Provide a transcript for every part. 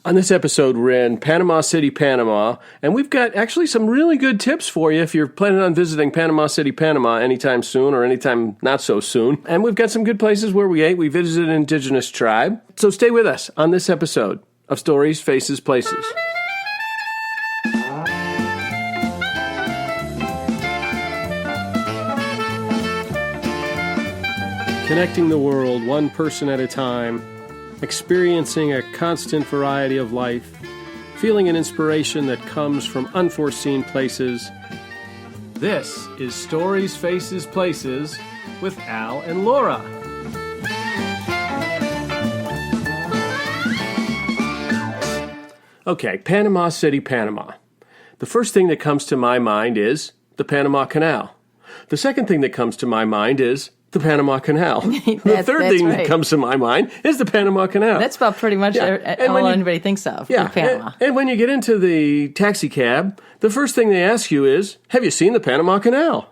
On this episode, we're in Panama City, Panama, and we've got actually some really good tips for you if you're planning on visiting Panama City, Panama anytime soon or anytime not so soon. And we've got some good places where we ate. We visited an indigenous tribe. So stay with us on this episode of Stories, Faces, Places. Connecting the world one person at a time, experiencing a constant variety of life, feeling an inspiration that comes from unforeseen places. This is Stories, Faces, Places with Al and Laura. Okay, Panama City, Panama. The first thing that comes to my mind is the Panama Canal. The second thing that comes to my mind is the Panama Canal. The third thing that comes to my mind is the Panama Canal. That's about pretty much all anybody thinks of with Panama. And when you get into the taxi cab, the first thing they ask you is, have you seen the Panama Canal?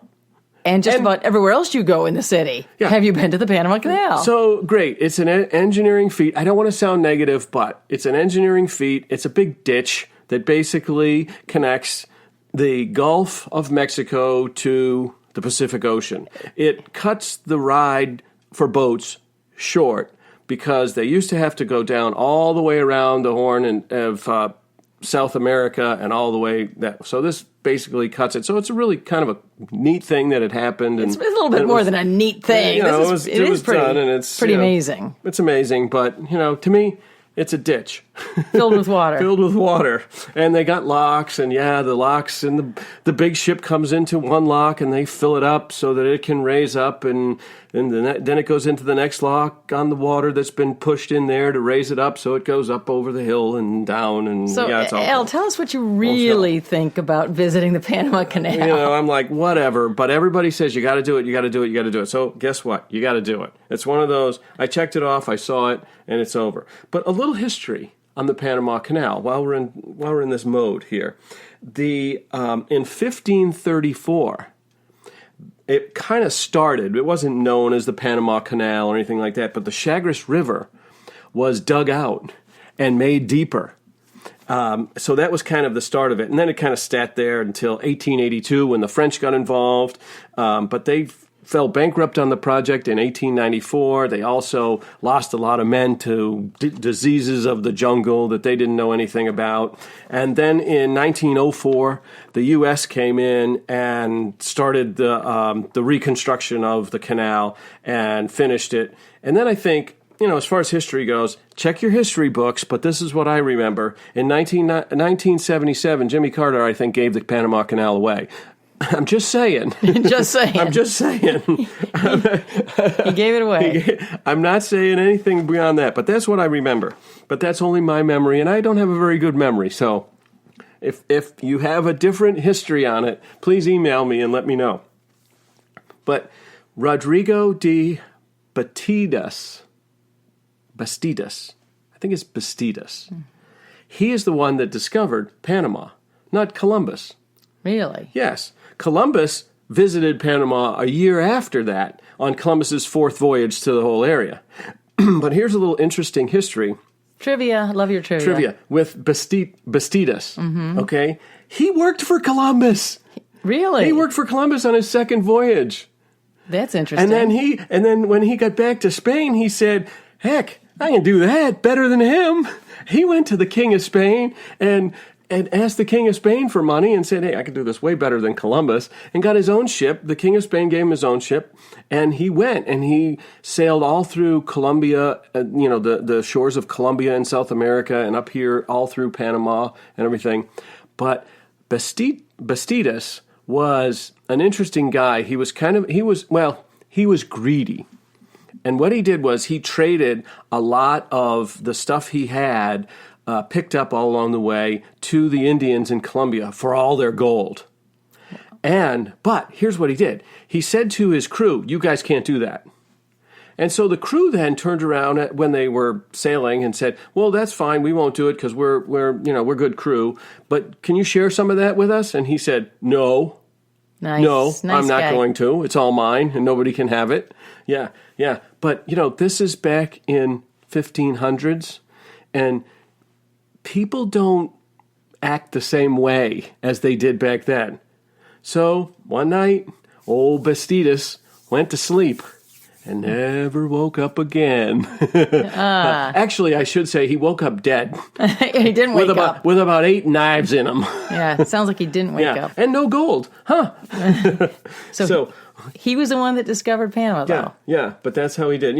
And about everywhere else you go in the city. Yeah. Have you been to the Panama Canal? So, great. It's an engineering feat. I don't want to sound negative, but it's an engineering feat. It's a big ditch that basically connects the Gulf of Mexico to the Pacific Ocean. It cuts the ride for boats short because they used to have to go down all the way around the Horn of South America and all the way that. So this basically cuts it. So it's a really kind of a neat thing that had happened. And it's a little bit more than a neat thing. It was pretty done, and it's pretty amazing. It's amazing, but to me, it's a ditch. Filled with water. Filled with water. And they got locks, and the locks, and the big ship comes into one lock, and they fill it up so that it can raise up, and then it goes into the next lock on the water that's been pushed in there to raise it up, so it goes up over the hill and down. And so, Al, tell us what you really think about visiting the Panama Canal. I'm like, whatever, but everybody says you got to do it, you got to do it, you got to do it. So guess what? You got to do it. It's one of those, I checked it off, I saw it, and it's over. But a little history on the Panama Canal while we're in this mode here. In 1534, it kind of started. It wasn't known as the Panama Canal or anything like that, but the Chagres River was dug out and made deeper. So that was kind of the start of it. And then it kind of sat there until 1882 when the French got involved. But they fell bankrupt on the project in 1894. They also lost a lot of men to diseases of the jungle that they didn't know anything about. And then in 1904, the U.S. came in and started the reconstruction of the canal and finished it. And then I think, as far as history goes, check your history books, but this is what I remember. In 1977, Jimmy Carter, I think, gave the Panama Canal away. I'm just saying. Just saying. I'm just saying. He gave it away. I'm not saying anything beyond that, but that's what I remember. But that's only my memory, and I don't have a very good memory. So if you have a different history on it, please email me and let me know. But Rodrigo de Bastidas, I think it's Bastidas. He is the one that discovered Panama, not Columbus. Really? Yes. Columbus visited Panama a year after that on Columbus's fourth voyage to the whole area. But here's a little interesting history. Trivia. Love your trivia. Trivia with Bastidas. Mm-hmm. Okay? He worked for Columbus. Really? He worked for Columbus on his second voyage. That's interesting. And then when he got back to Spain, he said, heck, I can do that better than him. He went to the King of Spain and asked the King of Spain for money and said, hey, I can do this way better than Columbus, and got his own ship. The King of Spain gave him his own ship, and he went, and he sailed all through Colombia, the shores of Colombia in South America, and up here all through Panama and everything. But Bastidas was an interesting guy. He was greedy. And what he did was he traded a lot of the stuff he had picked up all along the way to the Indians in Colombia for all their gold. But here's what he did. He said to his crew, you guys can't do that. And so the crew then turned around when they were sailing and said, well, that's fine. We won't do it because we're good crew. But can you share some of that with us? And he said, no. Nice. No, nice I'm not guy. going to. It's all mine and nobody can have it. Yeah. But, this is back in 1500s. And people don't act the same way as they did back then. So one night, old Bastidas went to sleep and never woke up again. Actually, I should say he woke up dead. He didn't wake up. With about 8 knives in him. Yeah, it sounds like he didn't wake up. And no gold. Huh. So he was the one that discovered Panama, though. Yeah, but that's how he did,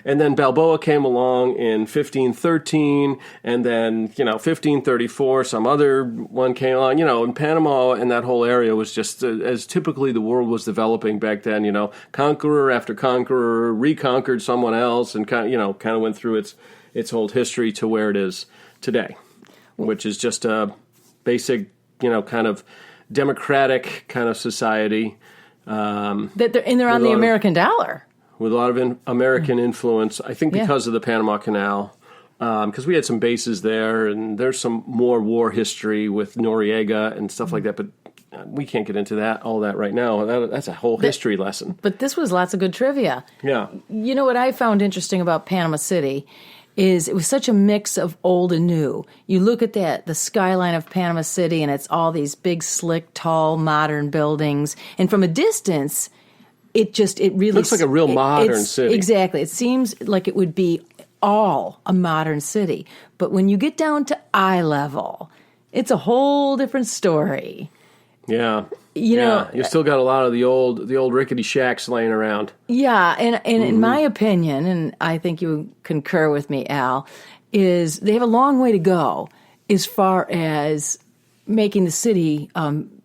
And then Balboa came along in 1513, and then, 1534, some other one came along, and Panama and that whole area was just, as typically the world was developing back then, conqueror after conqueror reconquered someone else and kind of went through its whole history to where it is today, which is just a basic, kind of democratic kind of society. They're on the American dollar. With a lot of American influence, I think because of the Panama Canal, because we had some bases there, and there's some more war history with Noriega and stuff like that, but we can't get into all that right now. That's a whole history lesson. But this was lots of good trivia. Yeah. You know what I found interesting about Panama City is it was such a mix of old and new. You look at the skyline of Panama City, and it's all these big, slick, tall, modern buildings. And from a distance, it really looks like a real modern city. Exactly. It seems like it would be all a modern city. But when you get down to eye level, it's a whole different story. Yeah. You still got a lot of the old rickety shacks laying around. Yeah, and in my opinion, and I think you concur with me, Al, is they have a long way to go as far as making the city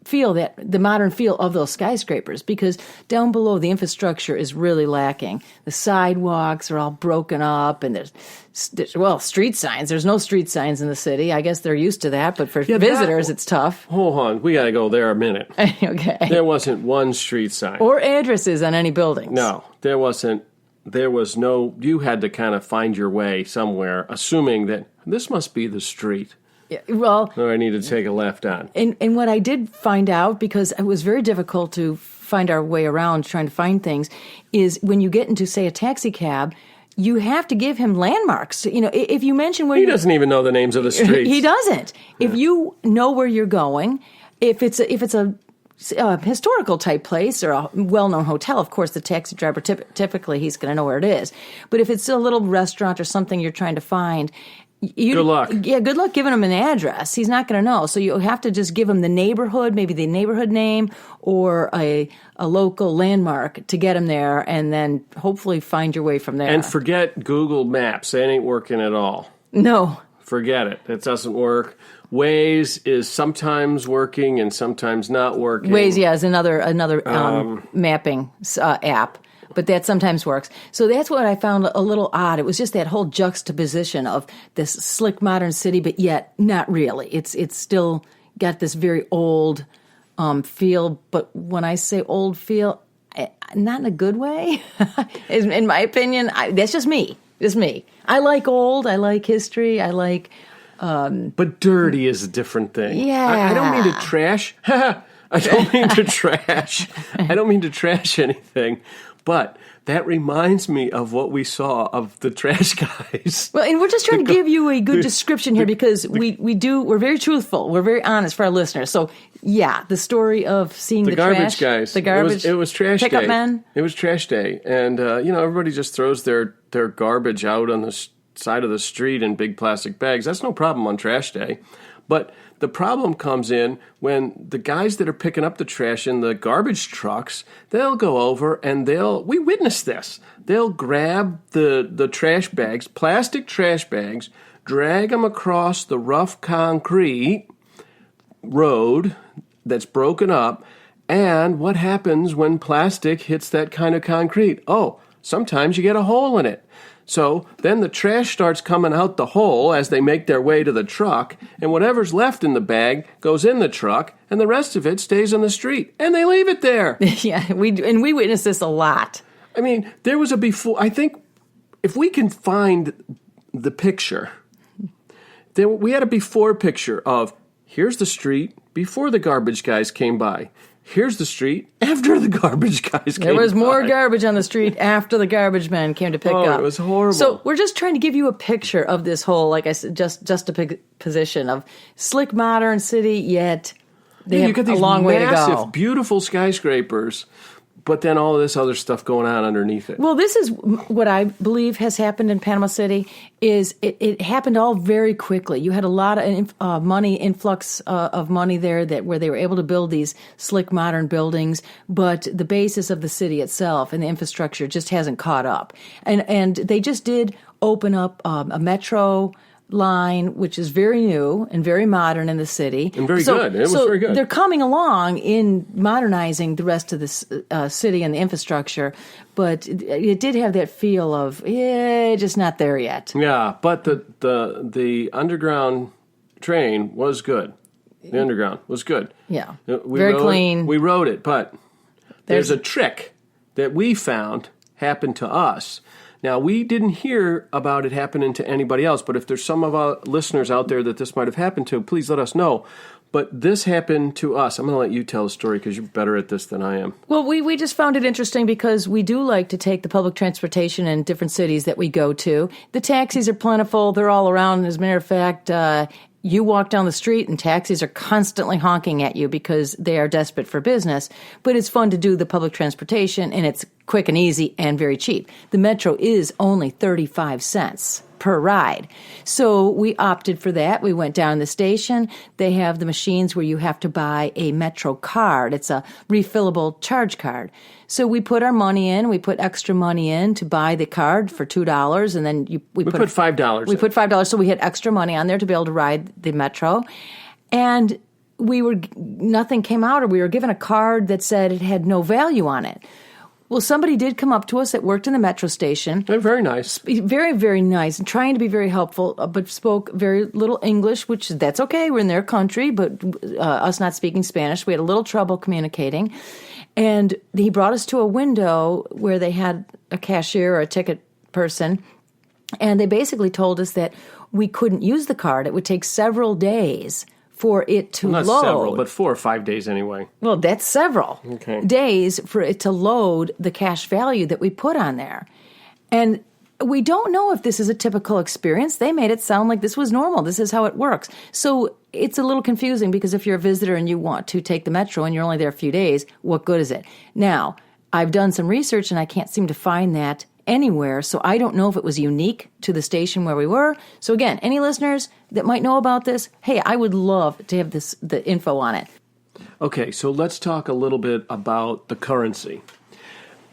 feel the modern feel of those skyscrapers, because down below the infrastructure is really lacking. The sidewalks are all broken up, and there's street signs. There's no street signs in the city. I guess they're used to that, but for visitors, it's tough. Hold on, we got to go there a minute. Okay. There wasn't one street sign or addresses on any buildings. No, there wasn't. There was no. You had to kind of find your way somewhere, assuming that this must be the street. Well, or I need to take a left on. And what I did find out, because it was very difficult to find our way around trying to find things, is when you get into, say, a taxi cab, you have to give him landmarks. If you mention where he doesn't even know the names of the streets. He doesn't. Yeah. If you know where you're going, if it's a historical type place or a well-known hotel, of course, the taxi driver typically he's going to know where it is. But if it's a little restaurant or something you're trying to find. Good luck. Yeah, good luck giving him an address. He's not going to know. So you have to just give him the neighborhood, maybe the neighborhood name or a local landmark to get him there, and then hopefully find your way from there. And forget Google Maps. That ain't working at all. No. Forget it. It doesn't work. Waze is sometimes working and sometimes not working. Waze, is another mapping app. But that sometimes works. So that's what I found a little odd. It was just that whole juxtaposition of this slick modern city, but yet not really. It's still got this very old feel. But when I say old feel, not in a good way. In my opinion, that's just me. Just me. I like old. I like history. I like. But dirty is a different thing. Yeah. I don't mean to trash. I don't mean to trash. I don't mean to trash anything. But that reminds me of what we saw of the trash guys. Well, and we're just trying to give you a good description here because we're very truthful. We're very honest for our listeners. So, yeah, the story of seeing the garbage trash, guys. The garbage. It was trash pickup day. Men. It was trash day. And, everybody just throws their garbage out on the side of the street in big plastic bags. That's no problem on trash day. But the problem comes in when the guys that are picking up the trash in the garbage trucks, they'll go over and we witnessed this. They'll grab the trash bags, plastic trash bags, drag them across the rough concrete road that's broken up. And what happens when plastic hits that kind of concrete? Oh, sometimes you get a hole in it. So then the trash starts coming out the hole as they make their way to the truck, and whatever's left in the bag goes in the truck, and the rest of it stays on the street, and they leave it there. Yeah, we witness this a lot. I mean, there was a before. I think if we can find the picture, we had a before picture of here's the street before the garbage guys came by. here's the street after the garbage guys came There was more by. garbage on the street after the garbage men came to pick up. It was horrible. So we're just trying to give you a picture of this whole, like I said, just a position of slick modern city, yet they you have get these a long way to massive, go. beautiful skyscrapers, but then all of this other stuff going on underneath it. Well, this is what I believe has happened in Panama City. Is it happened all very quickly. You had a lot of influx of money there where they were able to build these slick modern buildings, but the basis of the city itself and the infrastructure just hasn't caught up. And they just did open up a metro line, which is very new and very modern in the city. And very good. It was very good. They're coming along in modernizing the rest of this city and the infrastructure, but it did have that feel of, just not there yet. Yeah, but the underground train was good. The underground was good. Yeah, very clean. We rode it, but there's a trick that we found happened to us. Now, we didn't hear about it happening to anybody else, but if there's some of our listeners out there that this might have happened to, please let us know. But this happened to us. I'm going to let you tell the story because you're better at this than I am. Well, we just found it interesting because we do like to take the public transportation in different cities that we go to. The taxis are plentiful. They're all around. As a matter of fact, you walk down the street and taxis are constantly honking at you because they are desperate for business. But it's fun to do the public transportation, and it's quick and easy and very cheap. The metro is only 35 cents per ride. So we opted for that. We went down the station. They have the machines where you have to buy a metro card. It's a refillable charge card. So we put our money in. We put extra money in to buy the card for $2, and then we put $5. We put $5, so we had extra money on there to be able to ride the metro. And nothing came out, or we were given a card that said it had no value on it. Well, somebody did come up to us that worked in the metro station. They're very nice. Very, very nice, and trying to be very helpful, but spoke very little English, which that's okay. We're in their country, but us not speaking Spanish, we had a little trouble communicating. And he brought us to a window where they had a cashier or a ticket person, and they basically told us that we couldn't use the card. It would take several days for it to not load. Several, but 4 or 5 days anyway. Well, that's several days for it to load the cash value that we put on there. And we don't know if this is a typical experience. They made it sound like this was normal. This is how it works. So it's a little confusing because if you're a visitor and you want to take the metro and you're only there a few days, what good is it? Now, I've done some research and I can't seem to find that anywhere, so I don't know if it was unique to the station where we were. So again, any listeners that might know about this, hey, I would love to have the info on it. Okay, so let's talk a little bit about the currency.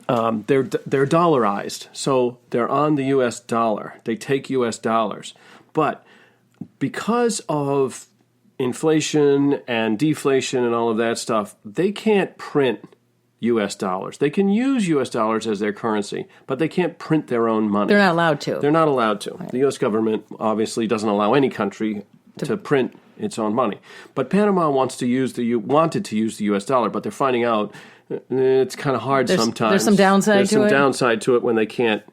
They're dollarized, so they're on the U.S. dollar. They take U.S. dollars. But because of inflation and deflation and all of that stuff, they can't print U.S. dollars. They can use U.S. dollars as their currency, but they can't print their own money. They're not allowed to. They're not allowed to. Right. The U.S. government obviously doesn't allow any country to print its own money. But Panama wanted to use the U.S. dollar, but they're finding out it's kind of hard sometimes. There's some downside to it. There's some downside to it when they can't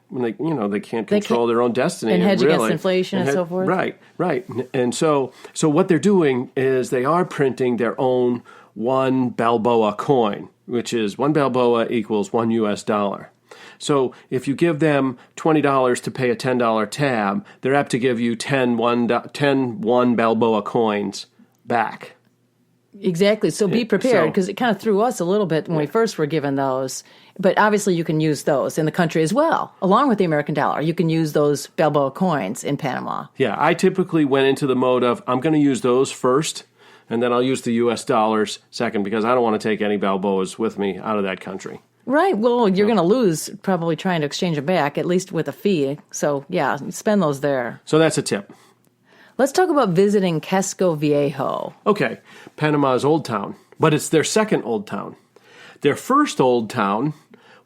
control their own destiny and hedge against inflation and so forth. Right. And so what they're doing is they are printing their own 1 Balboa coin, which is 1 Balboa equals 1 U.S. dollar. So if you give them $20 to pay a $10 tab, they're apt to give you 10 1 Balboa coins back. Exactly. So be prepared, because it kind of threw us a little bit when we first were given those. But obviously you can use those in the country as well, along with the American dollar. You can use those Balboa coins in Panama. Yeah, I typically went into the mode of I'm going to use those first, and then I'll use the U.S. dollars second, because I don't want to take any Balboas with me out of that country. Right. Well, you're going to lose probably trying to exchange them back, at least with a fee. So, yeah, spend those there. So that's a tip. Let's talk about visiting Casco Viejo. Okay, Panama's old town, but it's their second old town. Their first old town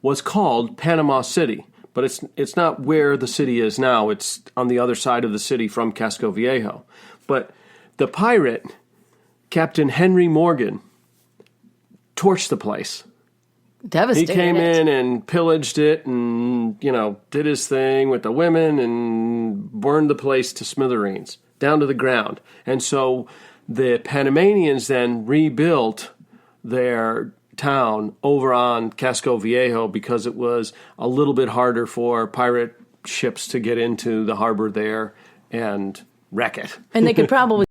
was called Panama City, but it's not where the city is now. It's on the other side of the city from Casco Viejo. But the pirate, Captain Henry Morgan, torched the place. Devastated. He came in and pillaged it and, did his thing with the women and burned the place to smithereens, down to the ground. And so the Panamanians then rebuilt their town over on Casco Viejo because it was a little bit harder for pirate ships to get into the harbor there and wreck it. And they could probably